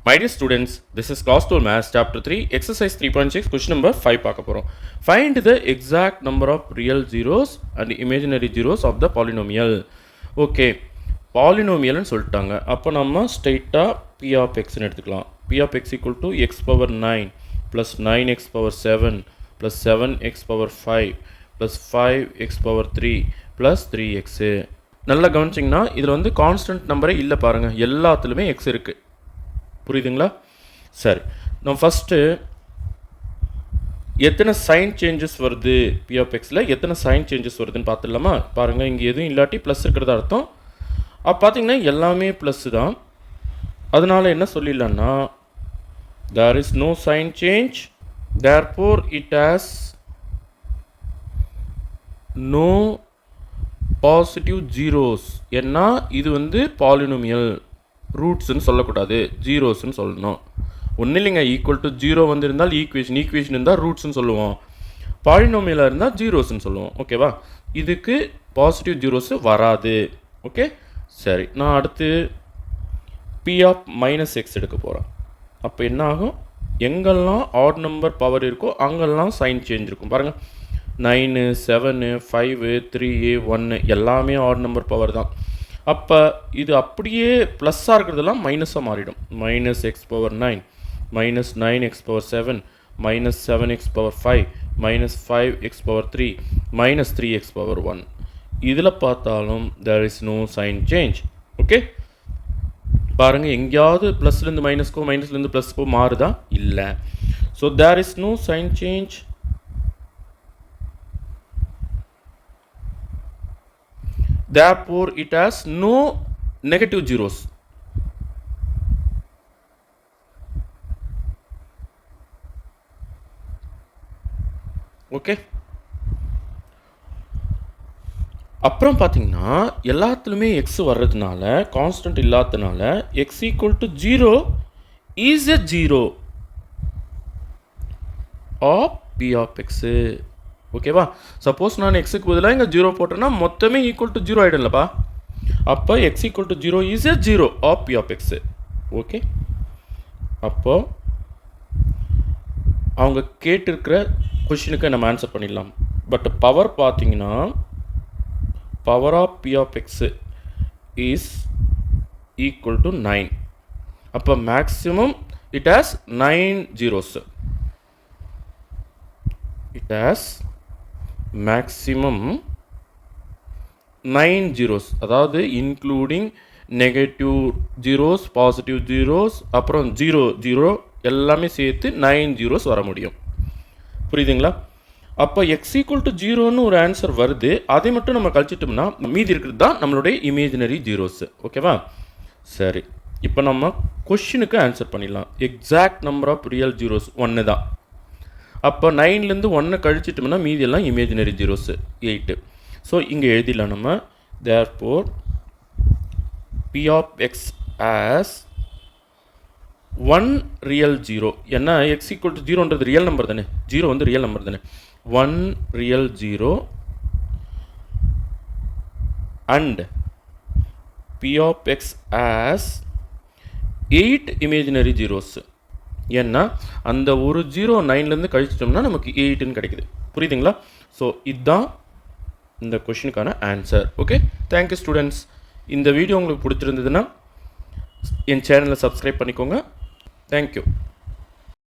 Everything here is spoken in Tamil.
My dear students, this is Class 12 Maths Chapter 3, Exercise 3.6, question number 5 பார்க்க போகிறோம். Find the exact number of real zeros and imaginary zeros of the polynomial. Okay, polynomialனு சொல்லிட்டாங்க. அப்போ நம்ம ஸ்ட்ரெயிட்டாக P of x எடுத்துக்கலாம். P of x equal to x power 9 plus 9x power 7 plus 7x power 5 plus 5x power 3 plus 3x. நல்லா கவனிச்சிங்கன்னா இதில் வந்து கான்ஸ்டன்ட் நம்பரே இல்லை பாருங்கள், எல்லாத்துலேயுமே x இருக்குது. புரியுதுங்களா? சரி, நம்ம ஃபஸ்ட்டு எத்தனை சைன் சேஞ்சஸ் வருது பி ஆஃப் எக்ஸில் எத்தனை சைன் சேஞ்சஸ் வருதுன்னு பார்த்துடலாமா? பாருங்கள், இங்கே எதுவும் இல்லாட்டி ப்ளஸ் இருக்கிறதா அர்த்தம். அப்போ பார்த்தீங்கன்னா எல்லாமே ப்ளஸ்ஸு தான். அதனால் என்ன சொல்லிடலான்னா there is no sign change, therefore it has no positive zeros. ஏன்னா இது வந்து பாலினோமியல், ரூட்ஸ்ன்னு சொல்லக்கூடாது, ஜீரோஸ்ன்னு சொல்லணும். ஒன்றும் இல்லைங்க, ஈக்குவல் டு ஜீரோ வந்து இருந்தால் ஈக்குவேஷன் இருந்தால் ரூட்ஸ்ன்னு சொல்லுவோம், பாலினோமியலாக இருந்தால் ஜீரோஸ்ன்னு சொல்லுவோம். ஓகேவா? இதுக்கு பாசிட்டிவ் ஜீரோஸு வராது. ஓகே, சரி, நான் அடுத்து பி ஆஃப் மைனஸ் எக்ஸ் எடுக்க போகிறேன். அப்போ என்ன ஆகும்? எங்கெல்லாம் ஆட் நம்பர் பவர் இருக்கோ அங்கெல்லாம் சைன் சேஞ்ச் இருக்கும். பாருங்கள், 9 7 5 3 1 எல்லாமே ஆட் நம்பர் பவர் தான். அப்போ இது அப்படியே ப்ளஸ்ஸாக இருக்கிறதெல்லாம் மைனஸாக மாறிடும். Minus X power 9 minus 9x power 7 minus 7x power 5 minus 5x power 3 minus 3x power 1. இதில் பார்த்தாலும் there is no sign change. Okay, பாருங்கள், எங்கேயாவது ப்ளஸ்லேருந்து மைனஸ்க்கோ மைனஸ்லேருந்து ப்ளஸ்க்கோ மாறுதா? இல்லை. So there is no sign change. Therefore it has no negative zeros. Okay, அப்புறம் பார்த்தீங்கன்னா எல்லாத்துலேயுமே எக்ஸ் வர்றதுனால, கான்ஸ்டன்ட் இல்லாததுனால x equal to 0 is a zero of p of x. ஓகேவா? சப்போஸ் நான் எக்ஸுக்கு பதிலாக இங்கே 0 போட்டேன்னா மொத்தமே ஈக்குவல் டு 0 ஆகிடும்லப்பா. அப்போ x equal to 0 is a zero of p of x. Okay, அப்போது அவங்க கேட்டிருக்கிற கொஷினுக்கு நம்ம ஆன்சர் பண்ணிடலாம். பட் பவர் பார்த்தீங்கன்னா power of p of x is equal to 9. அப்போ maximum it has 9 zeros. It has maximum 9 zeros, அதாவது including negative zeros, positive zeros, அப்புறம் 0 எல்லாமே சேர்த்து 9 ஜீரோஸ் வர முடியும். புரியுதுங்களா? அப்போ எக்ஸ் ஈக்குவல் டு 0ன்னு ஒரு ஆன்சர் வருது, அதை மட்டும் நம்ம கழிச்சிட்டோம்னா மீதி இருக்கிறது தான் நம்மளுடைய இமேஜினரி ஜீரோஸ். ஓகேவா? சரி, இப்போ நம்ம கொஷினுக்கு ஆன்சர் பண்ணிடலாம். Exact number of real zeros 1 தான். அப்போ 9லேருந்து 1 கழிச்சிட்டோம்னா மீதியெல்லாம் இமேஜினரி ஜீரோஸு 8. ஸோ இங்கே எழுதிடலாம் நம்ம. Therefore P of X has 1 real zero. ஏன்னா எக்ஸ் ஈக்குவல் டு 0ன்றது ரியல் நம்பர் தானே, 0 வந்து ரியல் நம்பர் தானே. 1 real zero and P of X has 8 imaginary zeros. ஏன்னா அந்த ஒரு 0 9லேருந்து கழிச்சிட்டோம்னா நமக்கு 8ன்னு கிடைக்குது. புரியுதுங்களா? ஸோ இதுதான் இந்த கொஷினுக்கான ஆன்சர். Okay, thank you students. இந்த வீடியோ உங்களுக்கு பிடிச்சிருந்ததுன்னா என் சேனலை சப்ஸ்கிரைப் பண்ணிக்கோங்க. தேங்க்யூ.